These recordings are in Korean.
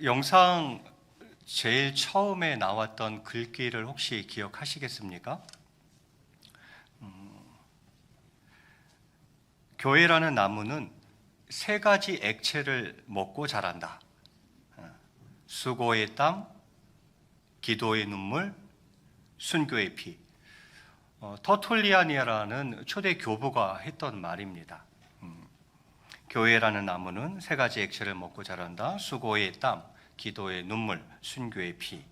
영상 제일 처음에 나왔던 글귀를 혹시 기억하시겠습니까? 교회라는 나무는 세 가지 액체를 먹고 자란다. 수고의 땀, 기도의 눈물, 순교의 피. 터툴리아니아라는 초대 교부가 했던 말입니다. 교회라는 나무는 세 가지 액체를 먹고 자란다. 수고의 땀, 기도의 눈물, 순교의 피.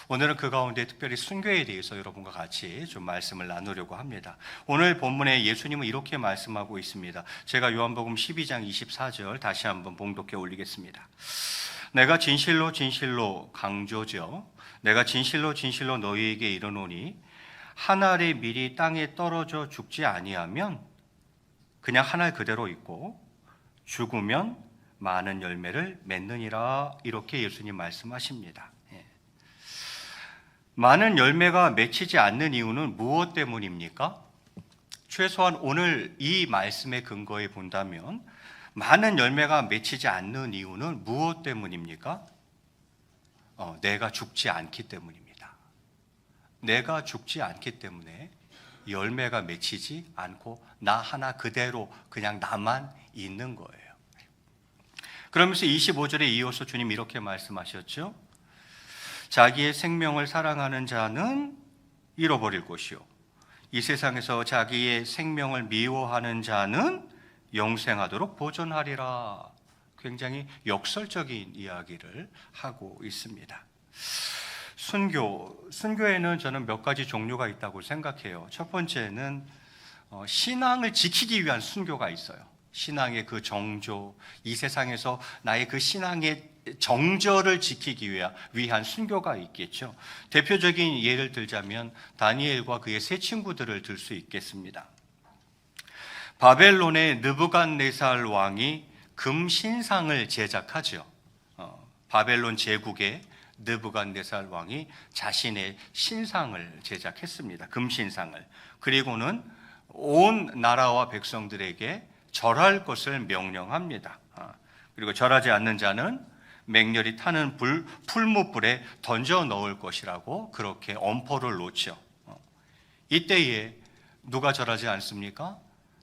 오늘은 그 가운데 특별히 순교에 대해서 여러분과 같이 좀 말씀을 나누려고 합니다. 오늘 본문에 예수님은 이렇게 말씀하고 있습니다. 제가 요한복음 12장 24절 다시 한번 봉독해 올리겠습니다. 내가 진실로 진실로 강조죠. 내가 진실로 진실로 너희에게 이르노니 한 알의 밀이 땅에 떨어져 죽지 아니하면 그냥 한 알 그대로 있고 죽으면 많은 열매를 맺느니라. 이렇게 예수님 말씀하십니다. 많은 열매가 맺히지 않는 이유는 무엇 때문입니까? 최소한 오늘 이 말씀의 근거에 본다면 많은 열매가 맺히지 않는 이유는 무엇 때문입니까? 내가 죽지 않기 때문입니다. 내가 죽지 않기 때문에 열매가 맺히지 않고 나 하나 그대로 그냥 나만 있는 거예요. 그러면서 25절에 이어서 주님 이렇게 말씀하셨죠. 자기의 생명을 사랑하는 자는 잃어버릴 것이요 이 세상에서 자기의 생명을 미워하는 자는 영생하도록 보존하리라. 굉장히 역설적인 이야기를 하고 있습니다. 순교에는 저는 몇 가지 종류가 있다고 생각해요. 첫 번째는 신앙을 지키기 위한 순교가 있어요. 신앙의 그 정조, 이 세상에서 나의 그 신앙의 정절을 지키기 위한 순교가 있겠죠. 대표적인 예를 들자면 다니엘과 그의 세 친구들을 들 수 있겠습니다. 바벨론의 느부갓네살 왕이 금신상을 제작하죠. 바벨론 제국의 느부갓네살 왕이 자신의 신상을 제작했습니다. 금신상을. 그리고는 온 나라와 백성들에게 절할 것을 명령합니다. 그리고 절하지 않는 자는 맹렬히 타는 풀무불에 던져 넣을 것이라고 그렇게 엄포를 놓죠. 이때에 누가 절하지 않습니까?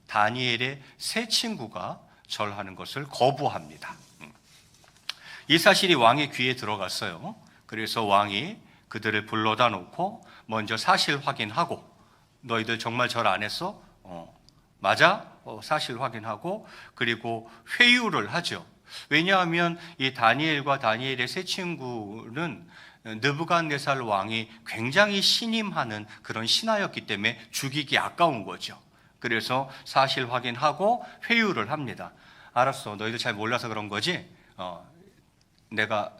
다니엘의 세 친구가 절하는 것을 거부합니다. 이 사실이 왕의 귀에 들어갔어요. 그래서 왕이 그들을 불러다 놓고 먼저 사실 확인하고 너희들 정말 절 안 했어? 맞아? 사실 확인하고 그리고 회유를 하죠. 왜냐하면 이 다니엘과 다니엘의 세 친구는 느부갓네살 왕이 굉장히 신임하는 그런 신하였기 때문에 죽이기 아까운 거죠. 그래서 사실 확인하고 회유를 합니다. 알았어, 너희들 잘 몰라서 그런 거지? 내가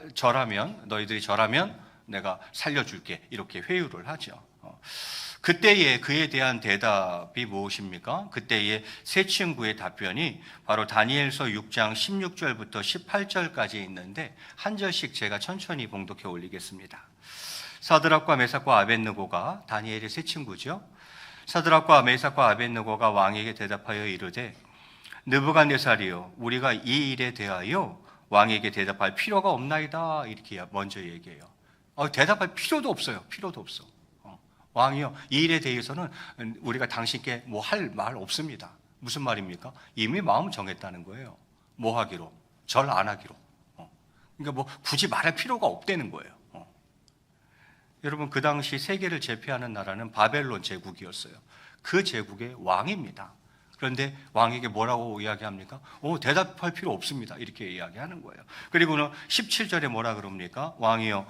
너희들이 절하면 내가 살려줄게. 이렇게 회유를 하죠. 그때의 그에 대한 대답이 무엇입니까? 그때의 세 친구의 답변이 바로 다니엘서 6장 16절부터 18절까지 있는데 한 절씩 제가 천천히 봉독해 올리겠습니다. 사드락과 메삭과 아벳느고가 다니엘의 세 친구죠. 사드락과 메삭과 아벳느고가 왕에게 대답하여 이르되 느부갓네살이여 우리가 이 일에 대하여 왕에게 대답할 필요가 없나이다. 이렇게 먼저 얘기해요. 대답할 필요도 없어요. 필요도 없어. 왕이요, 이 일에 대해서는 우리가 당신께 뭐 할 말 없습니다. 무슨 말입니까? 이미 마음 정했다는 거예요. 뭐 하기로? 절 안 하기로. 그러니까 뭐 굳이 말할 필요가 없다는 거예요. 여러분, 그 당시 세계를 제패하는 나라는 바벨론 제국이었어요. 그 제국의 왕입니다. 그런데 왕에게 뭐라고 이야기합니까? 대답할 필요 없습니다. 이렇게 이야기하는 거예요. 그리고는 17절에 뭐라 그럽니까? 왕이요,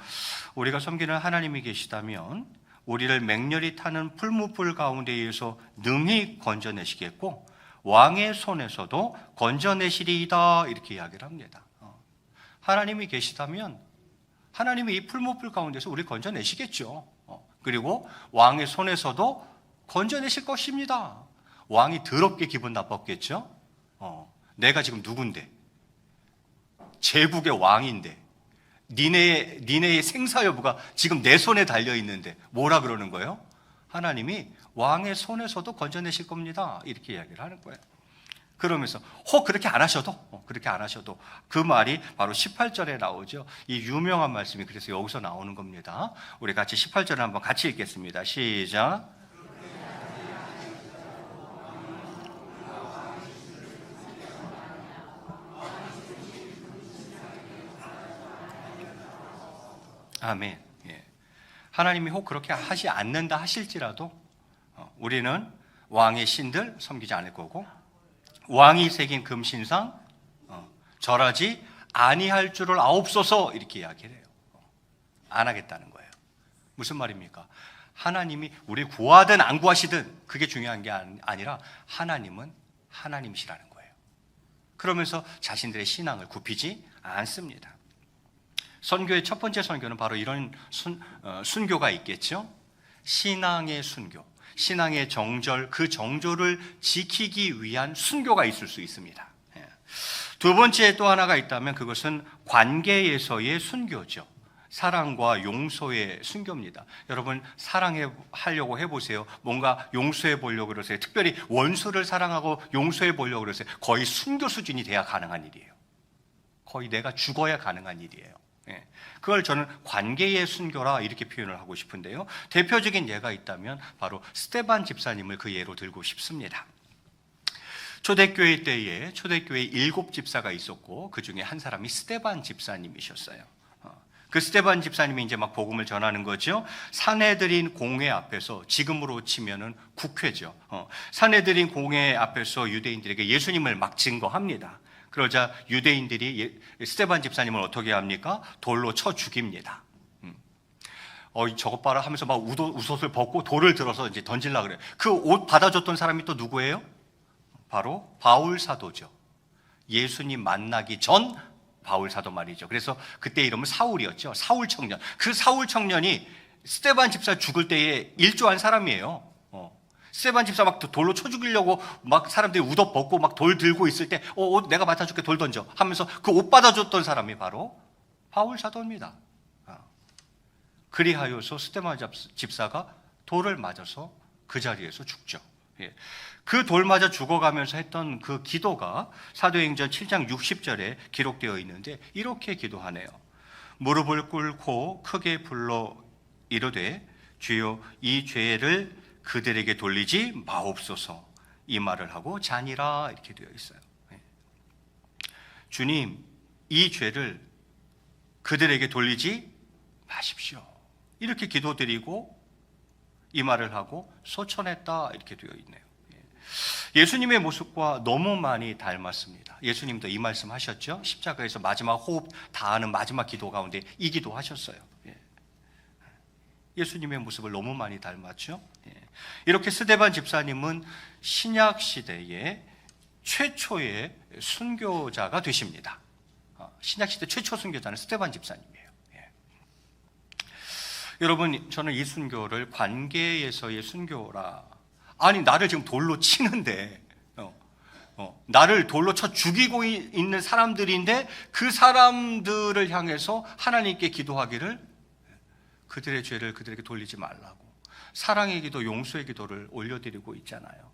우리가 섬기는 하나님이 계시다면 우리를 맹렬히 타는 풀무불 가운데에서 능히 건져내시겠고 왕의 손에서도 건져내시리이다. 이렇게 이야기를 합니다. 하나님이 계시다면 하나님이 이 풀무불 가운데서 우리 건져내시겠죠. 그리고 왕의 손에서도 건져내실 것입니다. 왕이 더럽게 기분 나빴겠죠. 내가 지금 누군데? 제국의 왕인데 니네의 생사 여부가 지금 내 손에 달려있는데 뭐라 그러는 거예요? 하나님이 왕의 손에서도 건져내실 겁니다. 이렇게 이야기를 하는 거예요. 그러면서 그렇게 안 하셔도 그렇게 안 하셔도 그 말이 바로 18절에 나오죠. 이 유명한 말씀이 그래서 여기서 나오는 겁니다. 우리 같이 18절을 한번 같이 읽겠습니다. 시작. 아멘. 예. 하나님이 혹 그렇게 하지 않는다 하실지라도 우리는 왕의 신들 섬기지 않을 거고, 왕이 새긴 금신상 절하지 아니할 줄을 아옵소서, 이렇게 이야기를 해요. 안 하겠다는 거예요. 무슨 말입니까? 하나님이 우리 구하든 안 구하시든 그게 중요한 게 아니라 하나님은 하나님이시라는 거예요. 그러면서 자신들의 신앙을 굽히지 않습니다. 선교의 첫 번째 선교는 바로 이런 순교가 있겠죠. 신앙의 순교, 신앙의 정절, 그 정절을 지키기 위한 순교가 있을 수 있습니다. 두 번째 또 하나가 있다면 그것은 관계에서의 순교죠. 사랑과 용서의 순교입니다. 여러분, 사랑하려고 해보세요. 뭔가 용서해 보려고 그러세요. 특별히 원수를 사랑하고 용서해 보려고 그러세요. 거의 순교 수준이 돼야 가능한 일이에요. 거의 내가 죽어야 가능한 일이에요. 그걸 저는 관계의 순교라 이렇게 표현을 하고 싶은데요. 대표적인 예가 있다면 바로 스데반 집사님을 그 예로 들고 싶습니다. 초대교회 때에 초대교회 7집사가 있었고 그 중에 한 사람이 스데반 집사님이셨어요. 그 스데반 집사님이 이제 막 복음을 전하는 거죠. 사내들인 공회 앞에서, 지금으로 치면은 국회죠. 사내들인 공회 앞에서 유대인들에게 예수님을 막 증거합니다. 그러자 유대인들이 스데반 집사님을 어떻게 합니까? 돌로 쳐 죽입니다. 저것 봐라 하면서 막 웃옷을 벗고 돌을 들어서 이제 던질라 그래요. 그 옷 받아줬던 사람이 또 누구예요? 바로 바울 사도죠. 예수님 만나기 전 바울 사도 말이죠. 그래서 그때 이름은 사울이었죠. 사울 청년. 그 사울 청년이 스데반 집사 죽을 때에 일조한 사람이에요. 스데반 집사 막 돌로 쳐 죽이려고 막 사람들이 웃어 벗고 막 돌 들고 있을 때 옷 내가 맡아줄게, 돌 던져 하면서 그 옷 받아줬던 사람이 바로 바울 사도입니다. 그리하여서 스데반 집사가 돌을 맞아서 그 자리에서 죽죠. 그 돌 맞아 죽어가면서 했던 그 기도가 사도행전 7장 60절에 기록되어 있는데 이렇게 기도하네요. 무릎을 꿇고 크게 불러 이르되 주여 이 죄를 그들에게 돌리지 마옵소서, 이 말을 하고 자니라, 이렇게 되어 있어요. 주님, 이 죄를 그들에게 돌리지 마십시오, 이렇게 기도드리고 이 말을 하고 소천했다, 이렇게 되어 있네요. 예수님의 모습과 너무 많이 닮았습니다. 예수님도 이 말씀 하셨죠. 십자가에서 마지막 호흡 다하는 마지막 기도 가운데 이 기도 하셨어요. 예수님의 모습을 너무 많이 닮았죠. 이렇게 스데반 집사님은 신약 시대의 최초의 순교자가 되십니다. 신약 시대 최초 순교자는 스데반 집사님이에요. 여러분, 저는 이 순교를 관계에서의 순교라, 아니 나를 지금 돌로 치는데 나를 돌로 쳐 죽이고 있는 사람들인데 그 사람들을 향해서 하나님께 기도하기를 그들의 죄를 그들에게 돌리지 말라고 사랑의 기도, 용서의 기도를 올려드리고 있잖아요.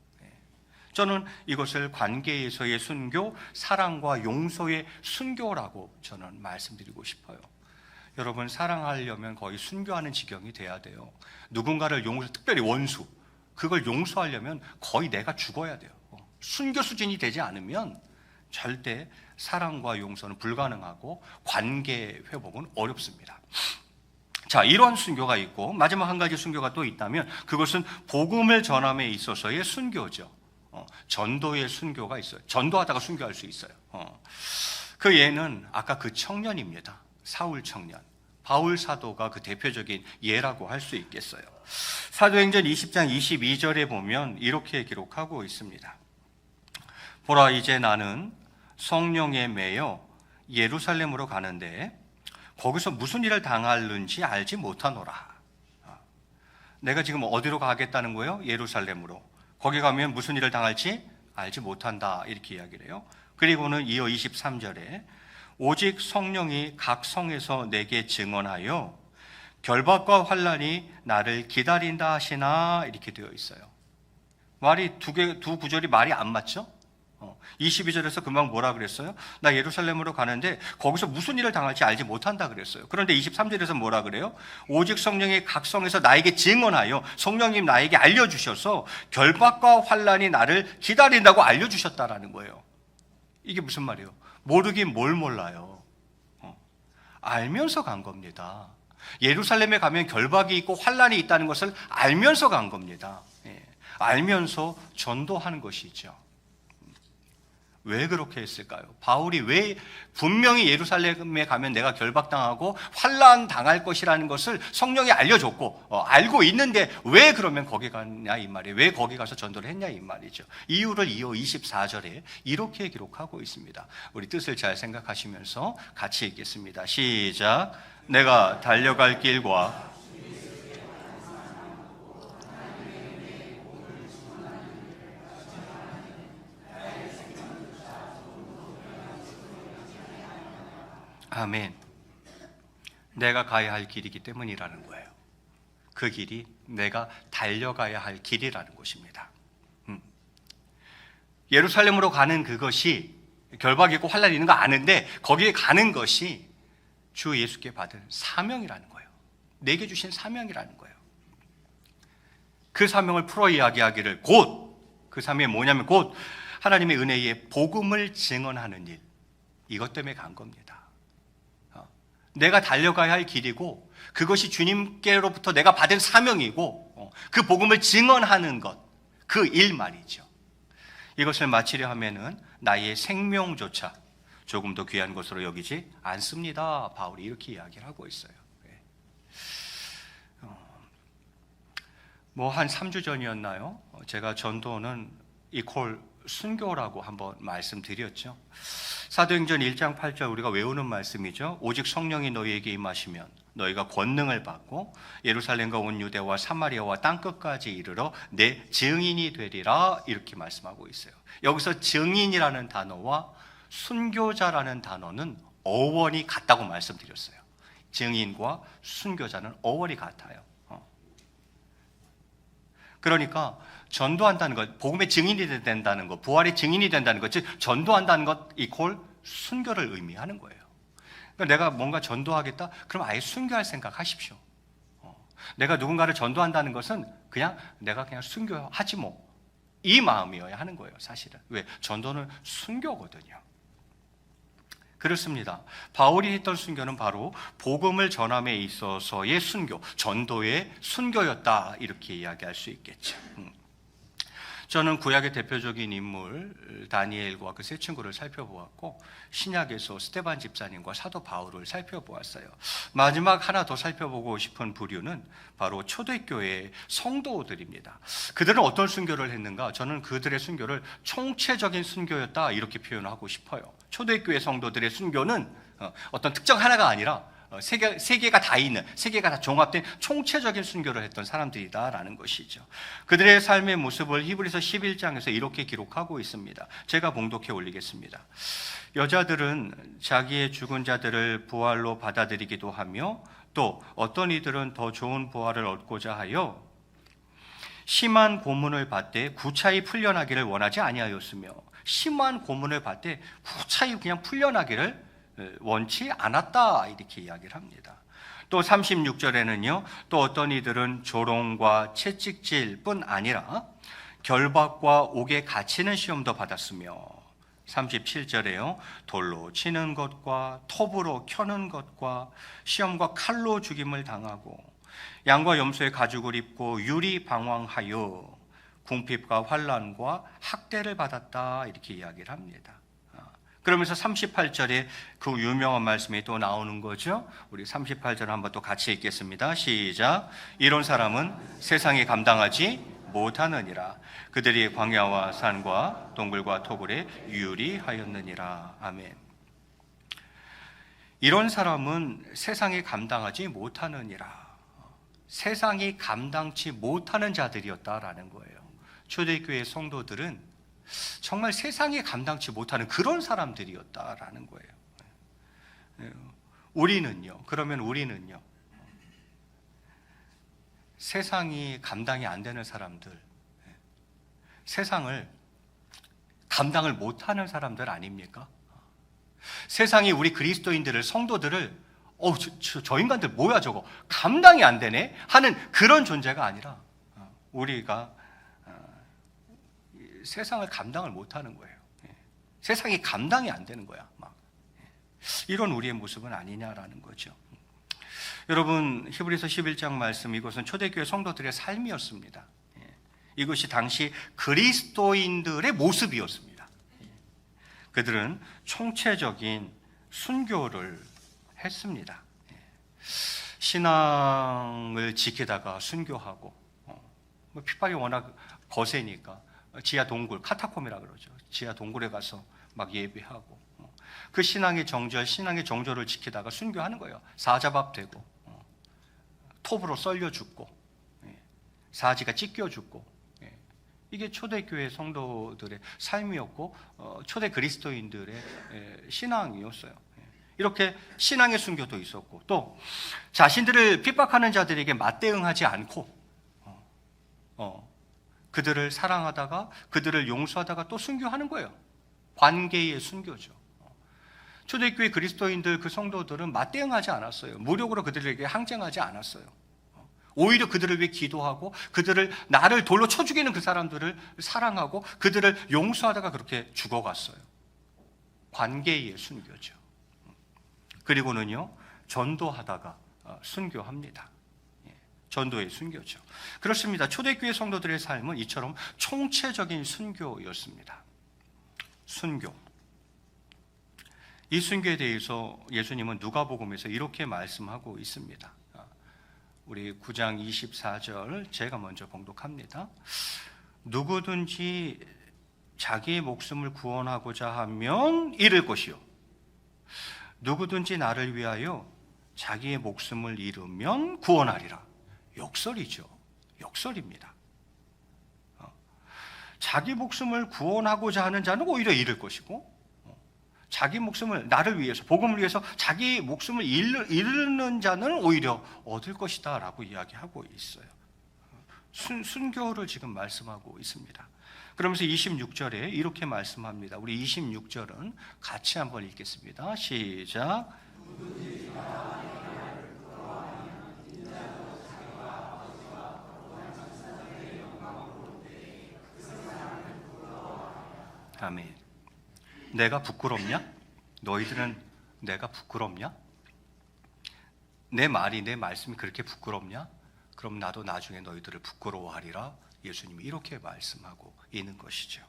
저는 이것을 관계에서의 순교, 사랑과 용서의 순교라고 저는 말씀드리고 싶어요. 여러분, 사랑하려면 거의 순교하는 지경이 돼야 돼요. 누군가를 특별히 원수, 그걸 용서하려면 거의 내가 죽어야 돼요. 순교 수준이 되지 않으면 절대 사랑과 용서는 불가능하고 관계 회복은 어렵습니다. 자, 이런 순교가 있고 마지막 한 가지 순교가 또 있다면 그것은 복음을 전함에 있어서의 순교죠. 전도의 순교가 있어요. 전도하다가 순교할 수 있어요. 그 예는 아까 그 청년입니다. 사울 청년. 바울 사도가 그 대표적인 예라고 할 수 있겠어요. 사도행전 20장 22절에 보면 이렇게 기록하고 있습니다. 보라, 이제 나는 성령에 매여 예루살렘으로 가는데 거기서 무슨 일을 당할는지 알지 못하노라. 내가 지금 어디로 가겠다는 거예요? 예루살렘으로. 거기 가면 무슨 일을 당할지 알지 못한다, 이렇게 이야기를 해요. 그리고는 이어 23절에 오직 성령이 각 성에서 내게 증언하여 결박과 환난이 나를 기다린다 하시나, 이렇게 되어 있어요. 말이 두 구절이 말이 안 맞죠? 22절에서 금방 뭐라 그랬어요? 나 예루살렘으로 가는데 거기서 무슨 일을 당할지 알지 못한다 그랬어요. 그런데 23절에서 뭐라 그래요? 오직 성령이 각성해서 나에게 증언하여 성령님 나에게 알려주셔서 결박과 환란이 나를 기다린다고 알려주셨다라는 거예요. 이게 무슨 말이에요? 모르긴 뭘 몰라요. 알면서 간 겁니다. 예루살렘에 가면 결박이 있고 환란이 있다는 것을 알면서 간 겁니다. 알면서 전도하는 것이죠. 왜 그렇게 했을까요? 바울이 왜 분명히 예루살렘에 가면 내가 결박당하고 환난 당할 것이라는 것을 성령이 알려줬고 알고 있는데 왜 그러면 거기 갔냐 이 말이에요. 왜 거기 가서 전도를 했냐 이 말이죠. 이유를 이어 24절에 이렇게 기록하고 있습니다. 우리 뜻을 잘 생각하시면서 같이 읽겠습니다. 시작. 내가 달려갈 길과 아멘. 내가 가야 할 길이기 때문이라는 거예요. 그 길이 내가 달려가야 할 길이라는 것입니다. 예루살렘으로 가는 그것이 결박이고 환란이 있는 거 아는데 거기에 가는 것이 주 예수께 받은 사명이라는 거예요. 내게 주신 사명이라는 거예요. 그 사명을 풀어 이야기하기를 곧 그 사명이 뭐냐면 곧 하나님의 은혜의 복음을 증언하는 일, 이것 때문에 간 겁니다. 내가 달려가야 할 길이고 그것이 주님께로부터 내가 받은 사명이고 그 복음을 증언하는 것, 그 일 말이죠. 이것을 마치려 하면은 나의 생명조차 조금 더 귀한 것으로 여기지 않습니다. 바울이 이렇게 이야기를 하고 있어요. 뭐 한 3주 전이었나요? 제가 전도는 이퀄 순교라고 한번 말씀드렸죠. 사도행전 1장 8절 우리가 외우는 말씀이죠. 오직 성령이 너희에게 임하시면 너희가 권능을 받고 예루살렘과 온 유대와 사마리아와 땅끝까지 이르러 내 증인이 되리라 이렇게 말씀하고 있어요. 여기서 증인이라는 단어와 순교자라는 단어는 어원이 같다고 말씀드렸어요. 증인과 순교자는 어원이 같아요. 그러니까 전도한다는 것, 복음의 증인이 된다는 것, 부활의 증인이 된다는 것, 즉 전도한다는 것 이퀄 순교를 의미하는 거예요. 그러니까 내가 뭔가 전도하겠다? 그럼 아예 순교할 생각하십시오. 내가 누군가를 전도한다는 것은 그냥 내가 그냥 순교하지 뭐, 이 마음이어야 하는 거예요. 사실은. 왜? 전도는 순교거든요. 그렇습니다. 바울이 했던 순교는 바로 복음을 전함에 있어서의 순교, 전도의 순교였다 이렇게 이야기할 수 있겠죠. 저는 구약의 대표적인 인물 다니엘과 그 세 친구를 살펴보았고 신약에서 스데반 집사님과 사도 바울을 살펴보았어요. 마지막 하나 더 살펴보고 싶은 부류는 바로 초대교회 성도들입니다. 그들은 어떤 순교를 했는가? 저는 그들의 순교를 총체적인 순교였다 이렇게 표현하고 싶어요. 초대교회 성도들의 순교는 어떤 특정 하나가 아니라 세계가 다 있는, 세계가 다 종합된 총체적인 순교를 했던 사람들이다라는 것이죠. 그들의 삶의 모습을 히브리서 11장에서 이렇게 기록하고 있습니다. 제가 봉독해 올리겠습니다. 여자들은 자기의 죽은 자들을 부활로 받아들이기도 하며 또 어떤 이들은 더 좋은 부활을 얻고자 하여 심한 고문을 받되 구차히 풀려나기를 원하지 아니하였으며 심한 고문을 받되 구차히 그냥 풀려나기를 원치 않았다 이렇게 이야기를 합니다. 또 36절에는요 또 어떤 이들은 조롱과 채찍질 뿐 아니라 결박과 옥에 갇히는 시험도 받았으며 37절에요 돌로 치는 것과 톱으로 켜는 것과 시험과 칼로 죽임을 당하고 양과 염소의 가죽을 입고 유리 방황하여 궁핍과 환난과 학대를 받았다 이렇게 이야기를 합니다. 그러면서 38절에 그 유명한 말씀이 또 나오는 거죠. 우리 38절 한번 또 같이 읽겠습니다. 시작. 이런 사람은 세상에 감당하지 못하느니라. 그들이 광야와 산과 동굴과 토굴에 유리하였느니라. 아멘. 이런 사람은 세상에 감당하지 못하느니라. 세상이 감당치 못하는 자들이었다라는 거예요. 초대교회 성도들은 정말 세상이 감당치 못하는 그런 사람들이었다라는 거예요. 우리는요, 그러면 우리는요, 세상이 감당이 안 되는 사람들, 세상을 감당을 못하는 사람들 아닙니까? 세상이 우리 그리스도인들을, 성도들을 저 인간들 뭐야 저거 감당이 안 되네 하는 그런 존재가 아니라 우리가 세상을 감당을 못하는 거예요. 세상이 감당이 안 되는 거야. 이런 우리의 모습은 아니냐라는 거죠. 여러분, 히브리서 11장 말씀, 이것은 초대교회 성도들의 삶이었습니다. 이것이 당시 그리스도인들의 모습이었습니다. 그들은 총체적인 순교를 했습니다. 신앙을 지키다가 순교하고, 핍박이 워낙 거세니까 지하 동굴, 카타콤이라 그러죠. 지하 동굴에 가서 막 예배하고, 그 신앙의 정절을 지키다가 순교하는 거예요. 사자밥 되고, 톱으로 썰려 죽고, 사지가 찢겨 죽고, 이게 초대교회 성도들의 삶이었고 초대 그리스도인들의 신앙이었어요. 이렇게 신앙의 순교도 있었고, 또 자신들을 핍박하는 자들에게 맞대응하지 않고 그들을 사랑하다가 그들을 용서하다가 또 순교하는 거예요. 관계의 순교죠. 초대교회 그리스도인들, 그 성도들은 맞대응하지 않았어요. 무력으로 그들에게 항쟁하지 않았어요. 오히려 그들을 위해 기도하고, 나를 돌로 쳐 죽이는 그 사람들을 사랑하고 그들을 용서하다가 그렇게 죽어갔어요. 관계의 순교죠. 그리고는요, 전도하다가 순교합니다. 전도의 순교죠. 그렇습니다. 초대교회 성도들의 삶은 이처럼 총체적인 순교였습니다. 순교. 이 순교에 대해서 예수님은 누가복음에서 이렇게 말씀하고 있습니다. 우리 9장 24절 제가 먼저 봉독합니다. 누구든지 자기의 목숨을 구원하고자 하면 잃을 것이요, 누구든지 나를 위하여 자기의 목숨을 잃으면 구원하리라. 역설이죠. 역설입니다. 자기 목숨을 구원하고자 하는 자는 오히려 잃을 것이고, 자기 목숨을, 나를 위해서, 복음을 위해서 자기 목숨을 잃는 자는 오히려 얻을 것이다 라고 이야기하고 있어요. 순교를 지금 말씀하고 있습니다. 그러면서 26절에 이렇게 말씀합니다. 우리 26절은 같이 한번 읽겠습니다. 시작. 아멘. 내가 부끄럽냐? 너희들은 내가 부끄럽냐? 내 말이, 내 말씀이 그렇게 부끄럽냐? 그럼 나도 나중에 너희들을 부끄러워하리라. 예수님이 이렇게 말씀하고 있는 것이죠.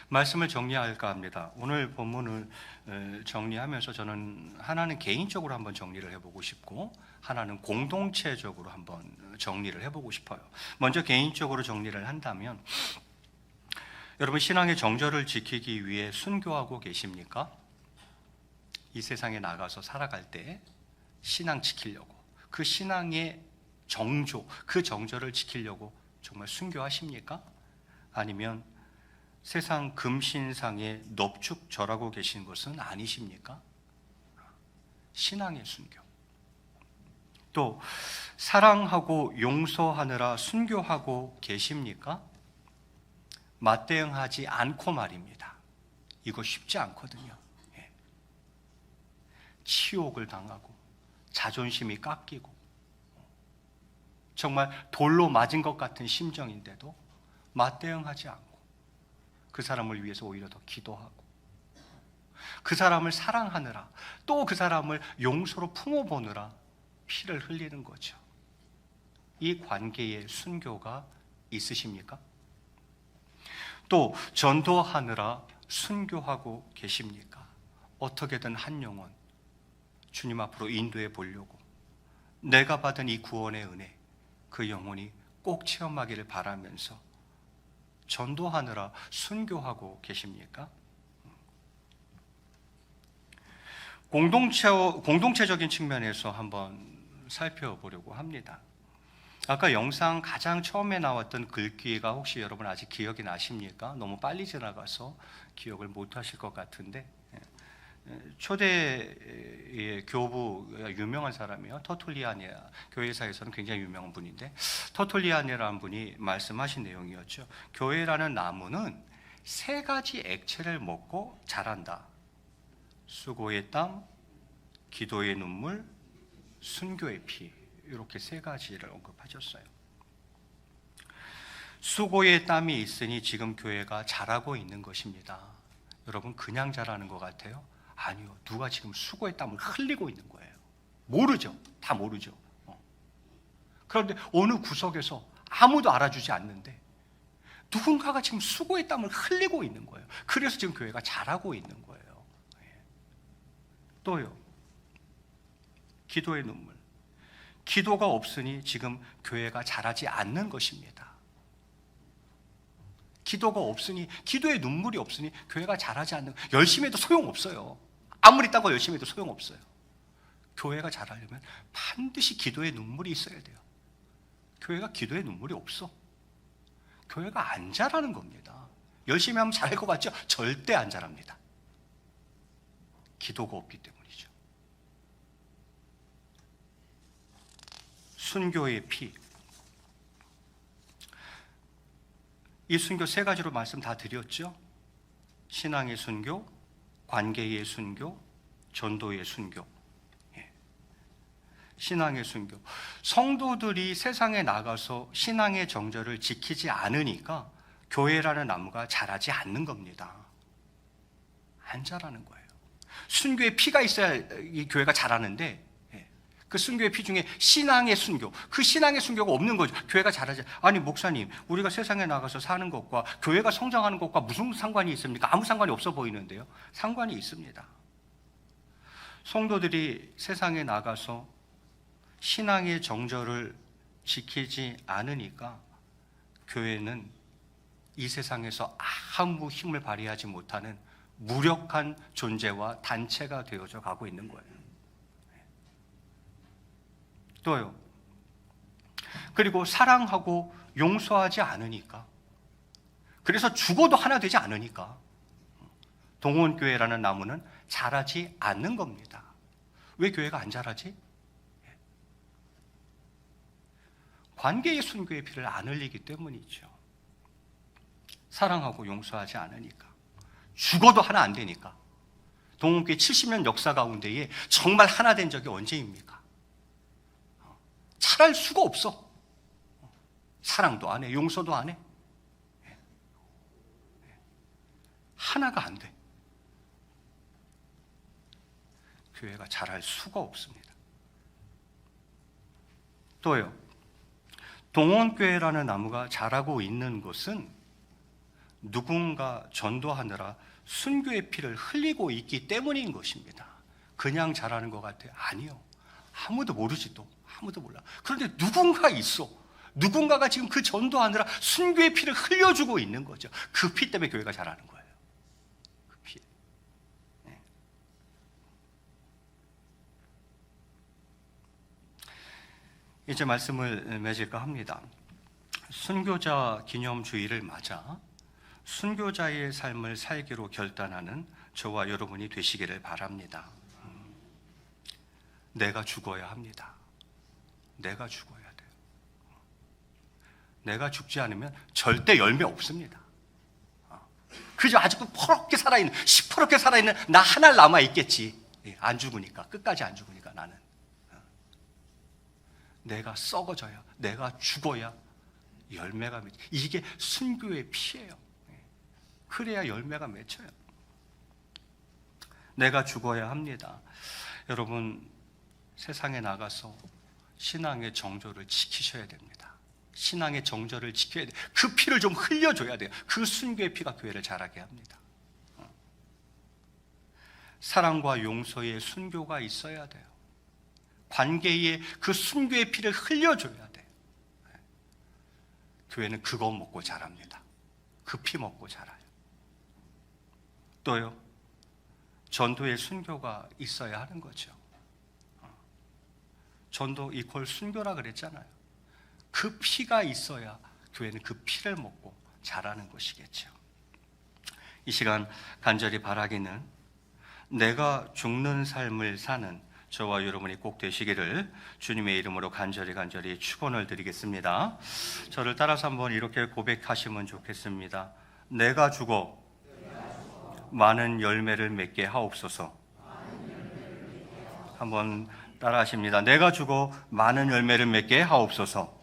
말씀을 정리할까 합니다. 오늘 본문을 정리하면서 저는 하나는 개인적으로 한번 정리를 해보고 싶고, 하나는 공동체적으로 한번 정리를 해보고 싶어요. 먼저 개인적으로 정리를 한다면, 여러분, 신앙의 정절을 지키기 위해 순교하고 계십니까? 이 세상에 나가서 살아갈 때 신앙 지키려고, 그 신앙의 정조, 그 정절을 지키려고 정말 순교하십니까? 아니면 세상 금신상에 넙죽절하고 계신 것은 아니십니까? 신앙의 순교. 또 사랑하고 용서하느라 순교하고 계십니까? 맞대응하지 않고 말입니다. 이거 쉽지 않거든요. 치욕을 당하고 자존심이 깎이고 정말 돌로 맞은 것 같은 심정인데도 맞대응하지 않고 그 사람을 위해서 오히려 더 기도하고 그 사람을 사랑하느라, 또 그 사람을 용서로 품어보느라 피를 흘리는 거죠. 이 관계의 순교가 있으십니까? 또 전도하느라 순교하고 계십니까? 어떻게든 한 영혼 주님 앞으로 인도해 보려고, 내가 받은 이 구원의 은혜, 그 영혼이 꼭 체험하기를 바라면서 전도하느라 순교하고 계십니까? 공동체적인 측면에서 한번 살펴보려고 합니다. 아까 영상 가장 처음에 나왔던 글귀가 혹시 여러분 아직 기억이 나십니까? 너무 빨리 지나가서 기억을 못 하실 것 같은데, 초대의 교부가 유명한 사람이에요. 터툴리아네, 교회사에서는 굉장히 유명한 분인데, 터툴리아네라는 분이 말씀하신 내용이었죠. 교회라는 나무는 세 가지 액체를 먹고 자란다. 수고의 땀, 기도의 눈물, 순교의 피. 이렇게 세 가지를 언급하셨어요. 수고의 땀이 있으니 지금 교회가 자라고 있는 것입니다. 여러분, 그냥 자라는 것 같아요? 아니요. 누가 지금 수고의 땀을 흘리고 있는 거예요. 모르죠. 다 모르죠. 그런데 어느 구석에서 아무도 알아주지 않는데 누군가가 지금 수고의 땀을 흘리고 있는 거예요. 그래서 지금 교회가 자라고 있는 거예요. 또요, 기도의 눈물. 기도가 없으니 지금 교회가 자라지 않는 것입니다. 기도가 없으니, 기도의 눈물이 없으니 교회가 자라지 않는, 열심히 해도 소용없어요. 아무리 따고 열심히 해도 소용없어요. 교회가 자라려면 반드시 기도의 눈물이 있어야 돼요. 교회가 기도의 눈물이 없어, 교회가 안 자라는 겁니다. 열심히 하면 잘할 것 같죠? 절대 안 자랍니다. 기도가 없기 때문이죠. 순교의 피. 이 순교 세 가지로 말씀 다 드렸죠? 신앙의 순교, 관계의 순교, 전도의 순교. 신앙의 순교. 성도들이 세상에 나가서 신앙의 정절을 지키지 않으니까 교회라는 나무가 자라지 않는 겁니다. 안 자라는 거예요. 순교의 피가 있어야 이 교회가 자라는데, 그 순교의 피 중에 신앙의 순교, 그 신앙의 순교가 없는 거죠. 교회가 자라지. 아니 목사님, 우리가 세상에 나가서 사는 것과 교회가 성장하는 것과 무슨 상관이 있습니까? 아무 상관이 없어 보이는데요. 상관이 있습니다. 성도들이 세상에 나가서 신앙의 정절을 지키지 않으니까 교회는 이 세상에서 아무 힘을 발휘하지 못하는 무력한 존재와 단체가 되어져 가고 있는 거예요. 또요, 그리고 사랑하고 용서하지 않으니까, 그래서 죽어도 하나 되지 않으니까 동원교회라는 나무는 자라지 않는 겁니다. 왜 교회가 안 자라지? 관계의 순교의 피를 안 흘리기 때문이죠. 사랑하고 용서하지 않으니까, 죽어도 하나 안 되니까. 동원교회 70년 역사 가운데에 정말 하나 된 적이 언제입니까? 잘할 수가 없어. 사랑도 안 해, 용서도 안 해. 하나가 안 돼. 교회가 잘할 수가 없습니다. 또요, 동원교회라는 나무가 자라고 있는 곳은 누군가 전도하느라 순교의 피를 흘리고 있기 때문인 것입니다. 그냥 자라는 것 같아요? 아니요. 아무도 모르지, 또 아무도 몰라. 그런데 누군가 있어. 누군가가 지금 그 전도하느라 순교의 피를 흘려주고 있는 거죠. 그 피 때문에 교회가 자라는 거예요. 그 피. 네. 이제 말씀을 맺을까 합니다. 순교자 기념주의를 맞아 순교자의 삶을 살기로 결단하는 저와 여러분이 되시기를 바랍니다. 내가 죽어야 합니다. 내가 죽어야 돼요. 내가 죽지 않으면 절대 열매 없습니다. 그저 아주 퍼렇게 살아있는, 시퍼렇게 살아있는 나 하나 남아있겠지. 안 죽으니까, 끝까지 안 죽으니까 나는. 내가 썩어져야, 내가 죽어야 열매가 맺혀. 이게 순교의 피예요. 그래야 열매가 맺혀요. 내가 죽어야 합니다. 여러분, 세상에 나가서 신앙의 정절을 지키셔야 됩니다. 신앙의 정절을 지켜야 돼요. 그 피를 좀 흘려줘야 돼요. 그 순교의 피가 교회를 자라게 합니다. 사랑과 용서의 순교가 있어야 돼요. 관계에 그 순교의 피를 흘려줘야 돼요. 교회는 그거 먹고 자랍니다. 그 피 먹고 자라요. 또요, 전도의 순교가 있어야 하는 거죠. 전도 이퀄 순교라 그랬잖아요. 그 피가 있어야 교회는 그 피를 먹고 자라는 것이겠죠. 이 시간 간절히 바라기는 내가 죽는 삶을 사는 저와 여러분이 꼭 되시기를 주님의 이름으로 간절히 축원을 드리겠습니다. 저를 따라서 한번 이렇게 고백하시면 좋겠습니다. 내가 죽어 많은 열매를 맺게 하옵소서. 한번 따라하십니다. 내가 죽어 많은 열매를 맺게 하옵소서.